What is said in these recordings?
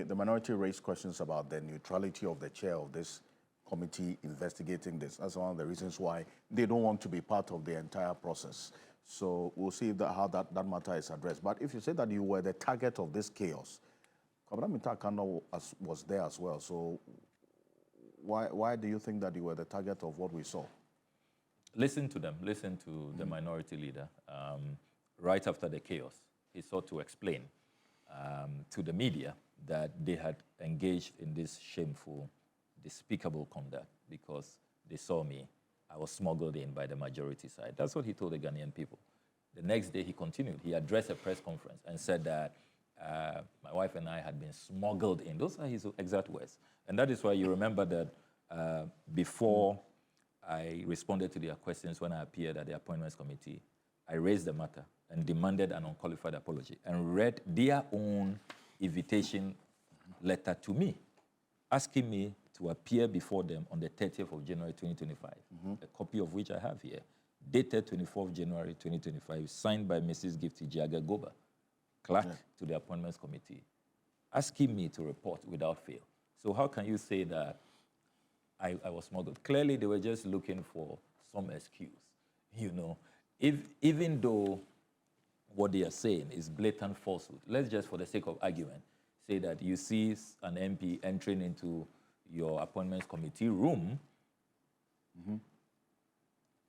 the minority raised questions about the neutrality of the chair of this committee investigating this. That's one of the reasons why they don't want to be part of the entire process. So we'll see how that matter is addressed. But if you say that you were the target of this chaos, Kwabena was there as well. So why do you think that you were the target of what we saw? Listen to them. Listen to the minority leader. Right after the chaos, he sought to explain to the media that they had engaged in this shameful, despicable conduct because they saw me. I was smuggled in by the majority side. That's what he told the Ghanaian people. The next day, he continued. He addressed a press conference and said that my wife and I had been smuggled in. Those are his exact words. And that is why you remember that before I responded to their questions when I appeared at the Appointments Committee, I raised the matter and demanded an unqualified apology and read their own invitation letter to me, asking me to appear before them on the 30th of January 2025, a copy of which I have here, dated 24th January 2025, signed by Mrs. Gifty Jiaga Goba, clerk to the Appointments Committee, asking me to report without fail. So how can you say that I was smuggled? Clearly, they were just looking for some excuse, you know. Even though what they are saying is blatant falsehood, let's just, for the sake of argument, say that you see an MP entering into your Appointments Committee room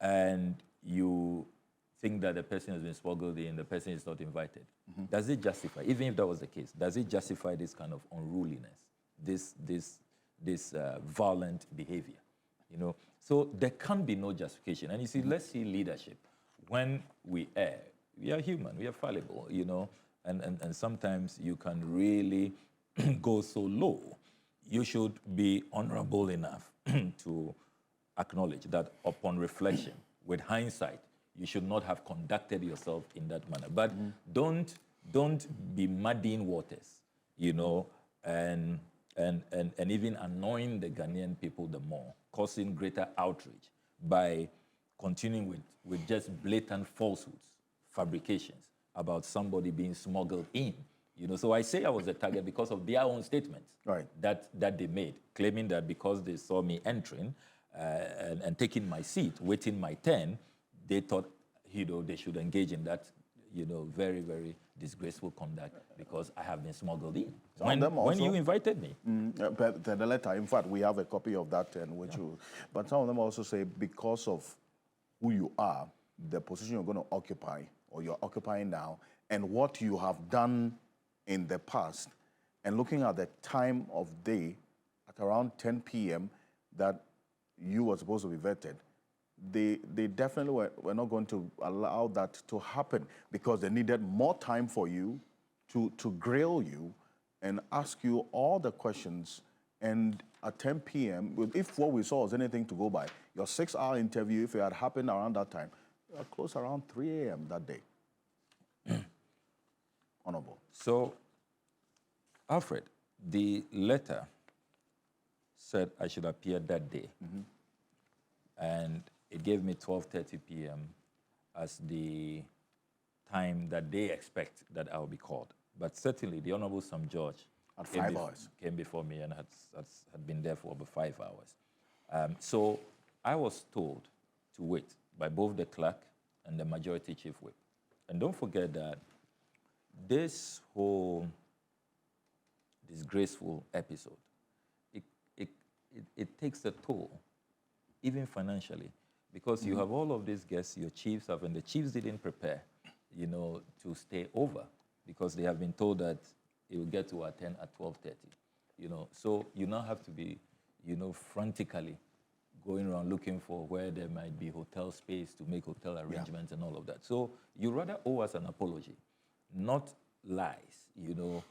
and you think that the person has been smuggled in, the person is not invited. Does it justify, even if that was the case, does it justify this kind of unruliness, this violent behavior? You know, so there can be no justification. And you see, let's see leadership. When we err, we are human, we are fallible, you know, and sometimes you can really go so low. You should be honorable enough to acknowledge that upon reflection, with hindsight, you should not have conducted yourself in that manner. But don't be muddying waters, you know, and even annoying the Ghanaian people the more, causing greater outrage by continuing with just blatant falsehoods, fabrications about somebody being smuggled in. You know, so I say I was a target because of their own statements that they made, claiming that because they saw me entering and taking my seat, waiting my turn, they thought, you know, they should engage in that, you know, very, very disgraceful conduct because I have been smuggled in. When you invited me. But the letter, in fact, we have a copy of that, but some of them also say because of who you are, the position you're going to occupy, or you're occupying now, and what you have done in the past, and looking at the time of day at around 10 p.m. that you were supposed to be vetted, they definitely were not going to allow that to happen because they needed more time for you to grill you and ask you all the questions. And at 10 p.m., if what we saw was anything to go by, your 6-hour interview, if it had happened around that time, you were close around 3 a.m. that day. Honorable. So, Alfred, the letter said I should appear that day. And it gave me 12:30 p.m. as the time that they expect that I will be called. But certainly, the Honorable Sam George came before me and had been there for over 5 hours. So I was told to wait by both the clerk and the majority chief whip. And don't forget that this whole disgraceful episode, it takes a toll, even financially, because you have all of these guests, your chiefs have, and the chiefs didn't prepare, you know, to stay over because they have been told that it will get to attend at 12:30, you know. So you now have to be, you know, frantically going around looking for where there might be hotel space to make hotel arrangements and all of that. So you rather owe us an apology, not lies, you know,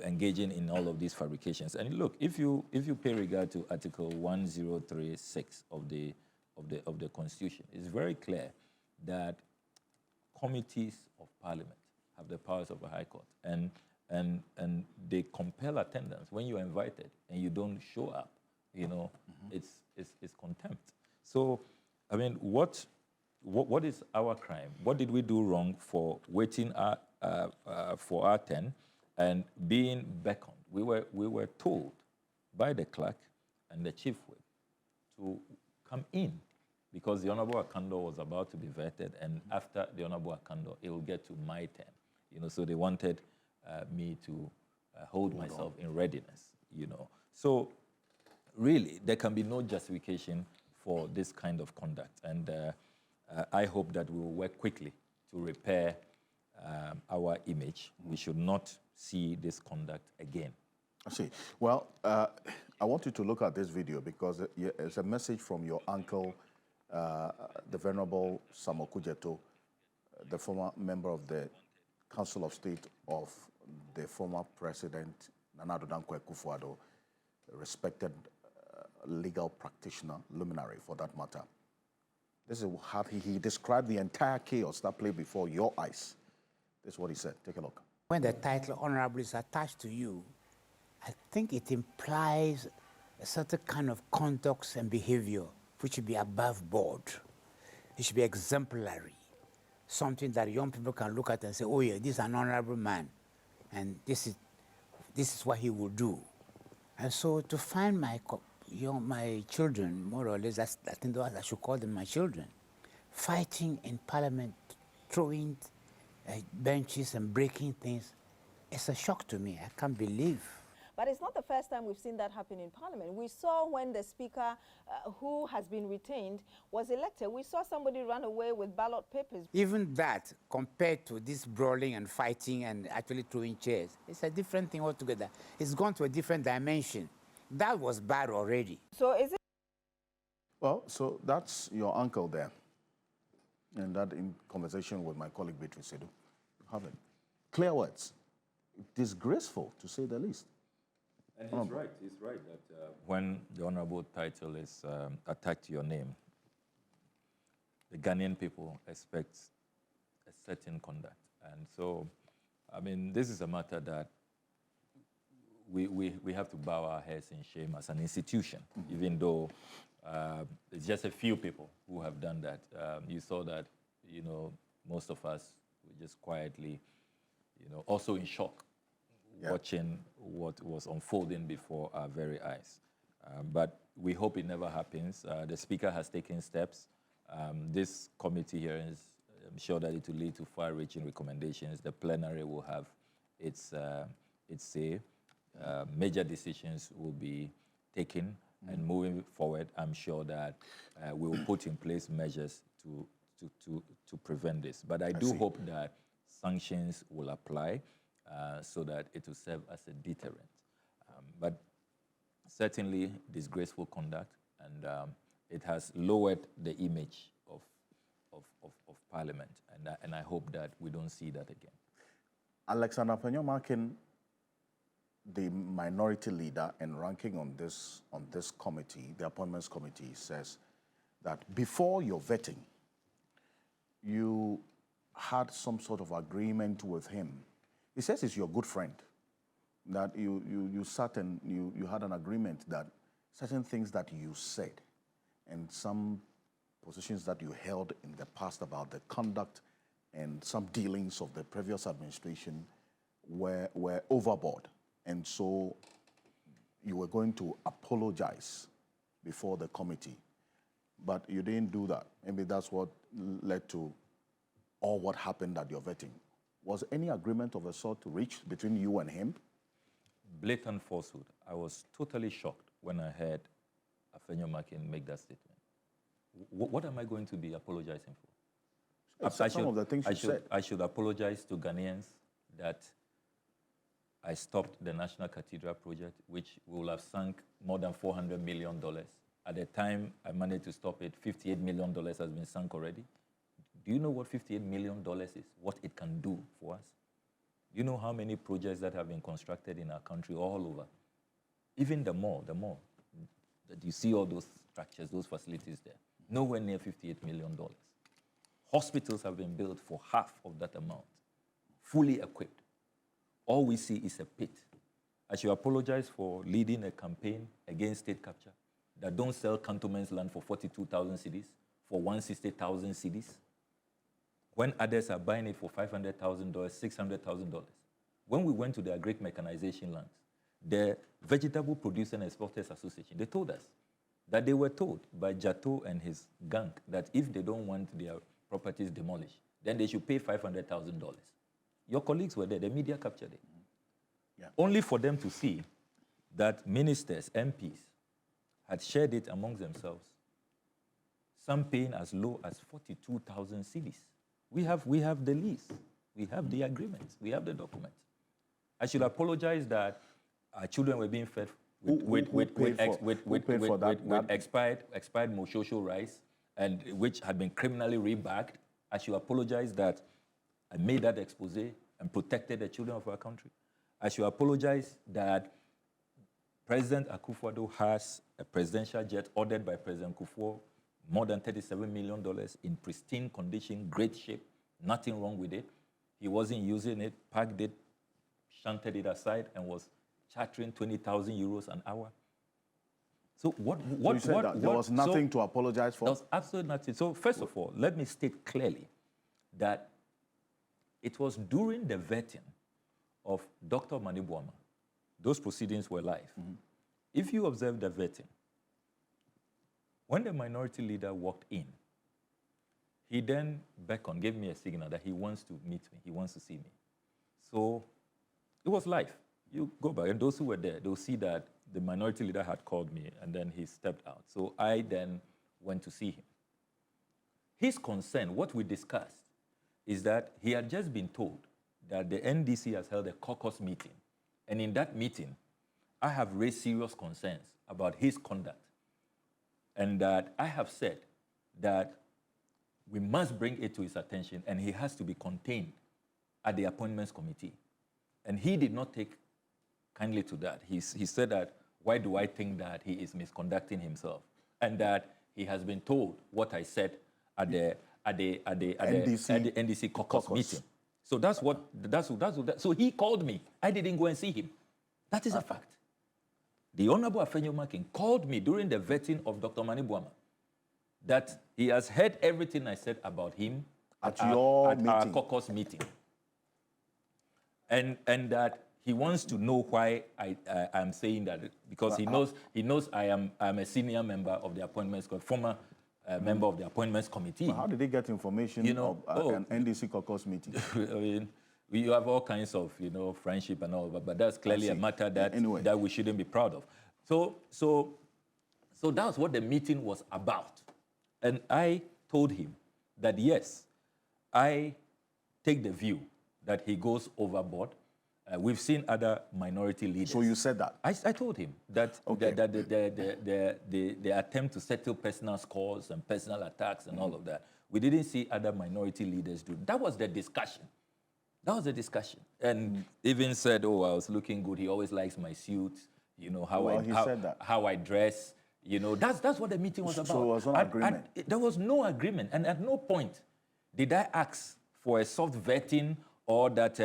engaging in all of these fabrications. And look, if you pay regard to Article 1036 of the Constitution, it's very clear that committees of Parliament have the powers of a High Court, and they compel attendance when you're invited and you don't show up. You know, it's contempt. So, I mean, what is our crime? What did we do wrong for waiting for our turn and being beckoned we were told by the clerk and the chief whip to come in because the Honorable Akando was about to be vetted, and after the Honorable Akando, it will get to my turn. You know, so they wanted me to hold myself in readiness. You know, so really there can be no justification for this kind of conduct, and I hope that we will work quickly to repair our image. We should not see this conduct again. I see. Well, I want you to look at this video because it's a message from your uncle, the Venerable Sam Okudzeto, the former member of the Council of State of the former President Nana Addo Dankwa Akufo-Addo, a respected legal practitioner, luminary for that matter. This is how he described the entire chaos that played before your eyes. This is what he said. Take a look. When the title honorable is attached to you, I think it implies a certain kind of conduct and behavior which should be above board. It should be exemplary. Something that young people can look at and say, oh yeah, this is an honorable man, and this is what he will do. And so to find my children, more or less, I think I should call them my children, fighting in Parliament, throwing benches and breaking things, it's a shock to me. I can't believe. But it's not the first time we've seen that happen in Parliament. We saw when the Speaker, who has been retained, was elected, we saw somebody run away with ballot papers. Even that, compared to this brawling and fighting and actually throwing chairs, it's a different thing altogether. It's gone to a different dimension. That was bad already. So is it? Well, so that's your uncle there. And that in conversation with my colleague Beatrice Sedu. Have it. Clear words. Disgraceful, to say the least. And he's right that when the honorable title is attached to your name, the Ghanaian people expect a certain conduct. And so, I mean, this is a matter that we have to bow our heads in shame as an institution, even though it's just a few people who have done that. You saw that, you know, most of us were just quietly, you know, also in shock, watching what was unfolding before our very eyes. But we hope it never happens. The Speaker has taken steps. This committee hearings, I'm sure that it will lead to far-reaching recommendations. The plenary will have its say. Major decisions will be taken, and moving forward, I'm sure that we will put in place measures to prevent this. But I do hope that sanctions will apply so that it will serve as a deterrent. But certainly disgraceful conduct, and it has lowered the image of Parliament, and I hope that we don't see that again. Alexander Afenyo-Markin, the minority leader and ranking on this committee, the appointments committee, says that before your vetting, you had some sort of agreement with him. He says he's your good friend, that you sat and you had an agreement that certain things that you said and some positions that you held in the past about the conduct and some dealings of the previous administration were overboard. And so you were going to apologize before the committee, but you didn't do that. Maybe that's what led to all what happened at your vetting. Was any agreement of a sort reached between you and him? Blatant falsehood. I was totally shocked when I heard Afenyo-Markin make that statement. What am I going to be apologizing for? Some of the things you said. I should apologize to Ghanaians that I stopped the National Cathedral project, which will have sunk more than $400 million. At the time I managed to stop it, $58 million has been sunk already. Do you know what $58 million is? What it can do for us? Do you know how many projects that have been constructed in our country all over? Even the mall, that you see all those structures, those facilities there, nowhere near $58 million. Hospitals have been built for half of that amount, fully equipped. All we see is a pit. I should apologize for leading a campaign against state capture that don't sell cantonments land for 42,000 cedis, for 160,000 cedis, when others are buying it for $500,000, $600,000. When we went to their great mechanization lands, the Vegetable Producer and Exporters Association, they told us that they were told by Jato and his gang that if they don't want their properties demolished, then they should pay $500,000. Your colleagues were there, the media captured it. Yeah. Only for them to see that ministers, MPs, had shared it amongst themselves, some paying as low as 42,000 cedis. We have the lease, we have the agreements, we have the documents. I should apologize that our children were being fed with expired Moshosho rice, and which had been criminally rebagged. I should apologize that I made that expose and protected the children of our country. I should apologize that President Akufo-Addo has a presidential jet ordered by President Kufuor, more than $37 million in pristine condition, great shape, nothing wrong with it. He wasn't using it, packed it, shunted it aside, and was chartering 20,000 euros an hour. So there was nothing to apologize for? There was absolutely nothing. So first of all, let me state clearly that it was during the vetting of Dr. Manibuama. Those proceedings were live. Mm-hmm. If you observe the vetting, when the minority leader walked in, he then beckoned, gave me a signal that he wants to meet me, he wants to see me. So it was live. You go back, and those who were there, they'll see that the minority leader had called me, and then he stepped out. So I then went to see him. His concern, what we discussed, is that he had just been told that the NDC has held a caucus meeting. And in that meeting, I have raised serious concerns about his conduct. And that I have said that we must bring it to his attention, and he has to be contained at the appointments committee. And he did not take kindly to that. He said that, why do I think that he is misconducting himself? And that he has been told what I said at the NDC caucus meeting. So that's what. So he called me. I didn't go and see him. That is a fact. The Honorable Afenyo-Markin called me during the vetting of Dr. Manibuama that he has heard everything I said about him at our caucus meeting. And that he wants to know why I'm saying that, because he knows I am a senior member of the appointments, former member of the appointments committee. But how did they get information of an NDC caucus meeting? I mean, we have all kinds of, friendship and all, but that's clearly a matter that, that we shouldn't be proud of. So that's what the meeting was about. And I told him that, yes, I take the view that he goes overboard. We've seen other minority leaders. So you said that? I told him that, the attempt to settle personal scores and personal attacks and all of that, we didn't see other minority leaders do. That was the discussion. That was the discussion. And even said, I was looking good. He always likes my suit, how I dress. That's what the meeting was about. So it was no agreement? There was no agreement. And at no point did I ask for a soft vetting or that,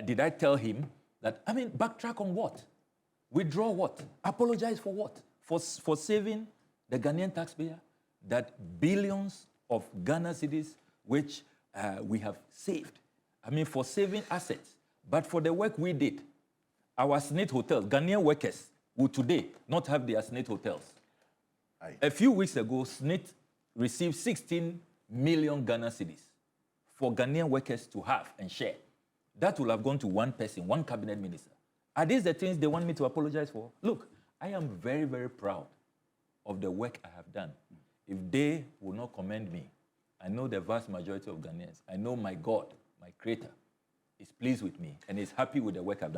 did I tell him that, backtrack on what? Withdraw what? Apologize for what? For saving the Ghanaian taxpayer, that billions of Ghana cedis which we have saved. For saving assets. But for the work we did, our SNIT hotels, Ghanaian workers would today not have their SNIT hotels. Aye. A few weeks ago, SNIT received 16 million Ghana cedis for Ghanaian workers to have and share. That will have gone to one person, one cabinet minister. Are these the things they want me to apologize for? Look, I am very, very proud of the work I have done. If they will not commend me, I know the vast majority of Ghanaians, I know my God, my Creator, is pleased with me and is happy with the work I've done.